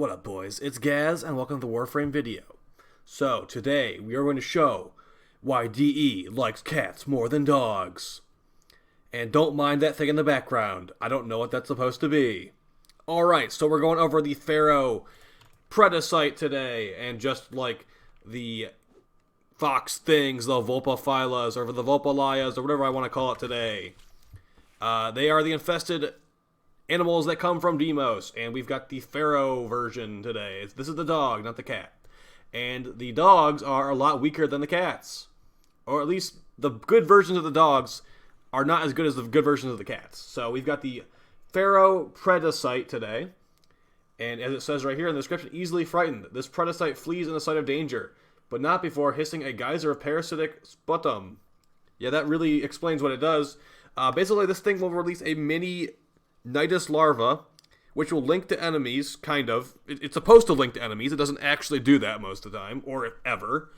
What up, boys? It's Gaz, and welcome to the Warframe video. So, today, we are going to show why DE likes cats more than dogs. And don't mind that thing in the background. I don't know what that's supposed to be. Alright, so we're going over the Pharaoh Predasite today, and just like the fox things, the Vulpaphilas, or the Vulpalayas, or whatever I want to call it today. They are the infested animals that come from Deimos, and we've got the Pharaoh version today. This is the dog, not the cat. And the dogs are a lot weaker than the cats. Or at least the good versions of the dogs are not as good as the good versions of the cats. So we've got the Pharaoh Predasite today. And as it says right here in the description, easily frightened. This Predasite flees in the sight of danger, but not before hissing a geyser of parasitic sputum. Yeah, that really explains what it does. Basically, this thing will release a mini Nidus larva, which will link to enemies, kind of. It's supposed to link to enemies. It doesn't actually do that most of the time, or ever.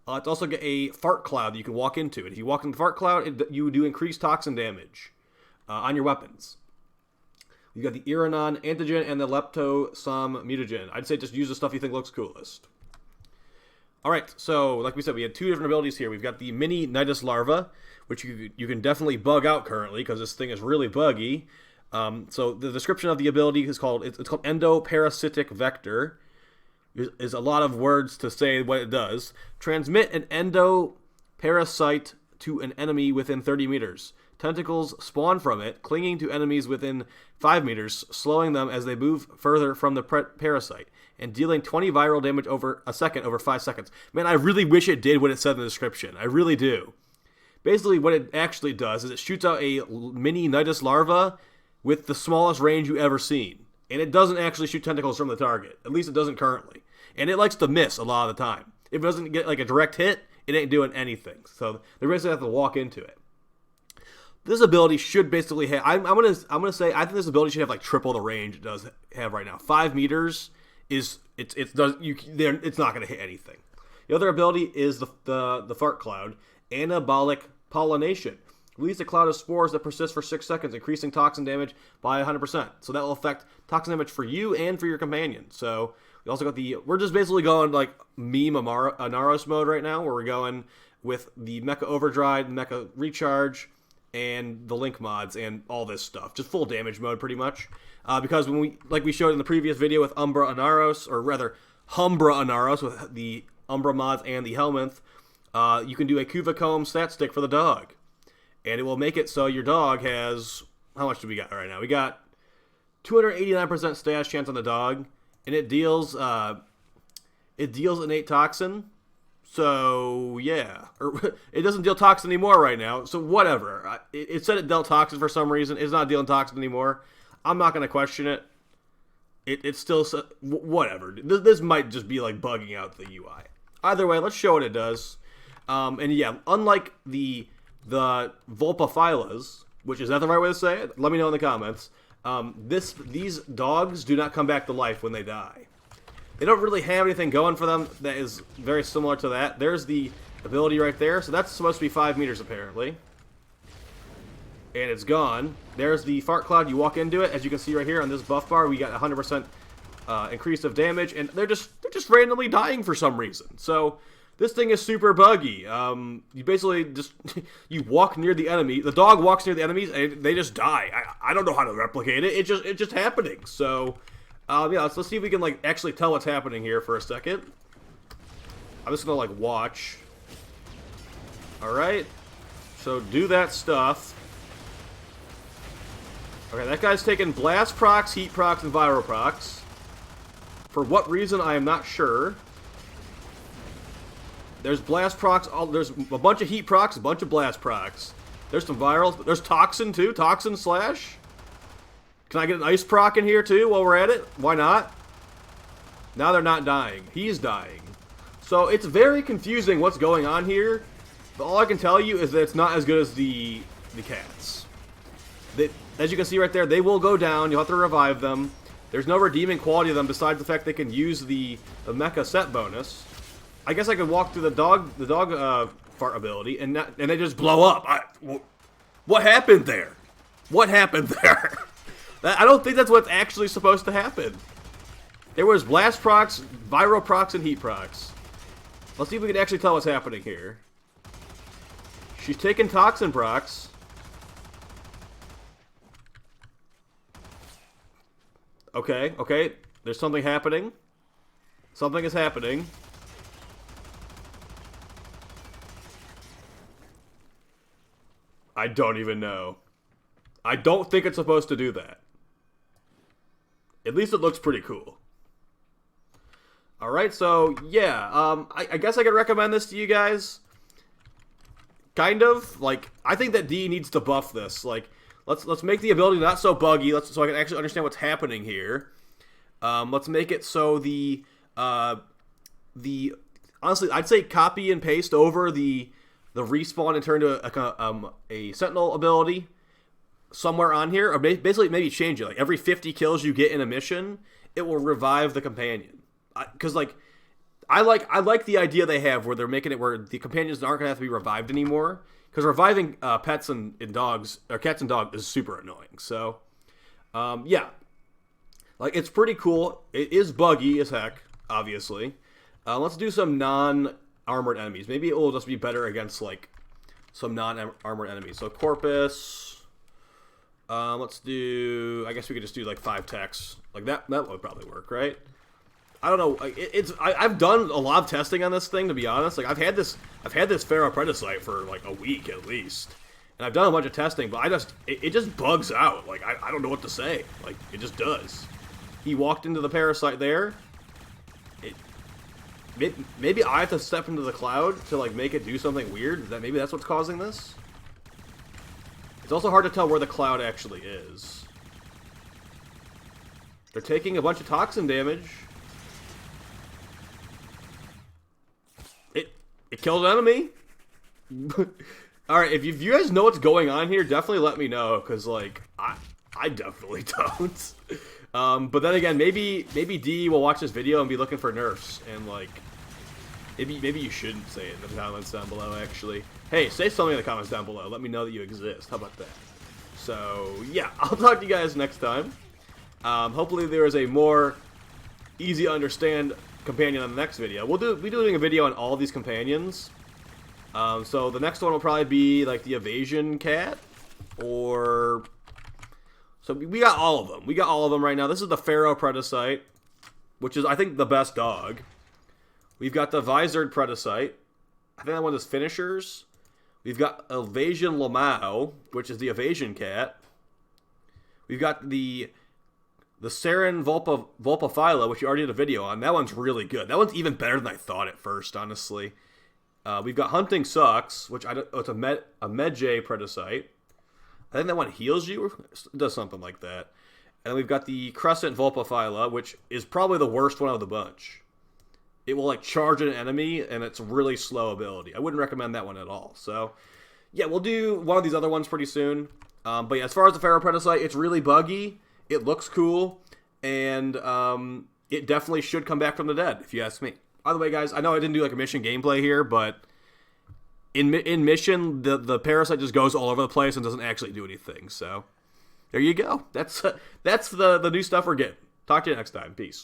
It's also got a fart cloud that you can walk into. And if you walk in the fart cloud, you do increased toxin damage on your weapons. You got the Iranon antigen and the Leptosom mutagen. I'd say just use the stuff you think looks coolest. Alright, so like we said, we had two different abilities here. We've got the mini Nidus larva, which you can definitely bug out currently, because this thing is really buggy. So the description of the ability is called, it's called endoparasitic vector. Is a lot of words to say what it does. Transmit an endoparasite to an enemy within 30 meters. Tentacles spawn from it, clinging to enemies within 5 meters, slowing them as they move further from the parasite, and dealing 20 viral damage over a second over 5 seconds. Man, I really wish it did what it said in the description. I really do. Basically, what it actually does is it shoots out a mini Nidus larva with the smallest range you ever seen. And it doesn't actually shoot tentacles from the target. At least it doesn't currently. And it likes to miss a lot of the time. If it doesn't get like a direct hit, it ain't doing anything. So they basically have to walk into it. This ability should basically have, I'm gonna say I think this ability should have like triple the range it does have right now. 5 meters is it's not gonna hit anything. The other ability is the fart cloud, anabolic pollination. Release a cloud of spores that persist for 6 seconds, increasing toxin damage by 100%. So that will affect toxin damage for you and for your companion. So we also got we're just basically going like meme Anaros mode right now, where we're going with the Mecha Overdrive, Mecha Recharge, and the Link mods and all this stuff. Just full damage mode pretty much. Because when we showed in the previous video with Umbra Anaros, or rather Humbra Anaros with the Umbra mods and the Helminth, you can do a Kuvacomb stat stick for the dog. And it will make it so your dog has, how much do we got right now? We got 289% stash chance on the dog, and it deals innate toxin. So yeah, or it doesn't deal toxin anymore right now. So whatever. It said it dealt toxin for some reason. It's not dealing toxin anymore. I'm not gonna question it. It's still whatever. This might just be like bugging out the UI. Either way, let's show what it does. And yeah, unlike the Vulpaphilas, which is that the right way to say it? Let me know in the comments. These dogs do not come back to life when they die. They don't really have anything going for them that is very similar to that. There's the ability right there. So that's supposed to be 5 meters apparently. And it's gone. There's the fart cloud. You walk into it. As you can see right here on this buff bar, we got 100% increase of damage. And they're just randomly dying for some reason. So this thing is super buggy. You basically just, you walk near the enemy. The dog walks near the enemies and they just die. I don't know how to replicate it. It's just happening. So yeah, let's see if we can like actually tell what's happening here for a second. I'm just gonna like watch. Alright. So do that stuff. Okay, that guy's taking blast procs, heat procs, and viral procs. For what reason, I am not sure. There's blast procs, there's a bunch of heat procs, a bunch of blast procs. There's some virals, there's toxin too, toxin slash. Can I get an ice proc in here too while we're at it? Why not? Now they're not dying. He's dying. So it's very confusing what's going on here. But all I can tell you is that it's not as good as the cats. As you can see right there, they will go down. You'll have to revive them. There's no redeeming quality of them besides the fact they can use the mecha set bonus. I guess I could walk through the dog fart ability and they just blow up. What happened there? What happened there? I don't think that's what's actually supposed to happen. There was blast procs, viral procs, and heat procs. Let's see if we can actually tell what's happening here. She's taking toxin procs. Okay, okay. There's something happening. Something is happening. I don't even know. I don't think it's supposed to do that. At least it looks pretty cool. Alright, so, yeah. I guess I could recommend this to you guys. Kind of. Like, I think that D needs to buff this. Like, let's make the ability not so buggy, so I can actually understand what's happening here. Let's make it so the honestly, I'd say copy and paste over the respawn and turn to a sentinel ability somewhere on here, or basically maybe change it. Like every 50 kills you get in a mission, it will revive the companion. Because like I like the idea they have where they're making it where the companions aren't gonna have to be revived anymore. Because reviving pets and dogs or cats and dogs is super annoying. So yeah, like it's pretty cool. It is buggy as heck, obviously. Let's do some non-armored enemies. Maybe it will just be better against like some non-armored enemies. So Corpus. Let's do. I guess we could just do like 5 techs. Like that would probably work, right? I don't know. I've done a lot of testing on this thing, to be honest. Like I've had this Pharaoh Predasite for like a week at least, and I've done a bunch of testing, but it just bugs out. Like I don't know what to say. Like it just does. He walked into the parasite there. Maybe I have to step into the cloud to like make it do something weird. Maybe that's what's causing this. It's also hard to tell where the cloud actually is. They're taking a bunch of toxin damage. It killed an enemy. Alright, if you guys know what's going on here, definitely let me know, because, like, I definitely don't. But then again, maybe D will watch this video and be looking for nerfs, and, like, maybe you shouldn't say it in the comments down below, actually. Hey, say something in the comments down below. Let me know that you exist. How about that? So, yeah, I'll talk to you guys next time. Hopefully there is a more easy to understand companion on the next video. We'll be doing a video on all these companions. So the next one will probably be like the evasion cat, or so we got all of them. We got all of them right now. This is the Pharaoh Predasite, which is I think the best dog. We've got the Visored Predasite. I think that one is finishers. We've got Evasion Lamau, which is the evasion cat. We've got the saryn Vulpaphyla, which you already did a video on. That one's really good. That one's even better than I thought at first, honestly. We've got Hunting Sucks, which it's a Medjay Predasite. I think that one heals you, or it does something like that. And we've got the Crescent Vulpaphyla, which is probably the worst one of the bunch. It will like charge an enemy, and it's a really slow ability. I wouldn't recommend that one at all. So, yeah, we'll do one of these other ones pretty soon. But yeah, as far as the Pharaoh Predasite, it's really buggy. It looks cool, and it definitely should come back from the dead, if you ask me. By the way, guys, I know I didn't do like a mission gameplay here, but in mission, the parasite just goes all over the place and doesn't actually do anything. So there you go. That's the new stuff we're getting. Talk to you next time. Peace.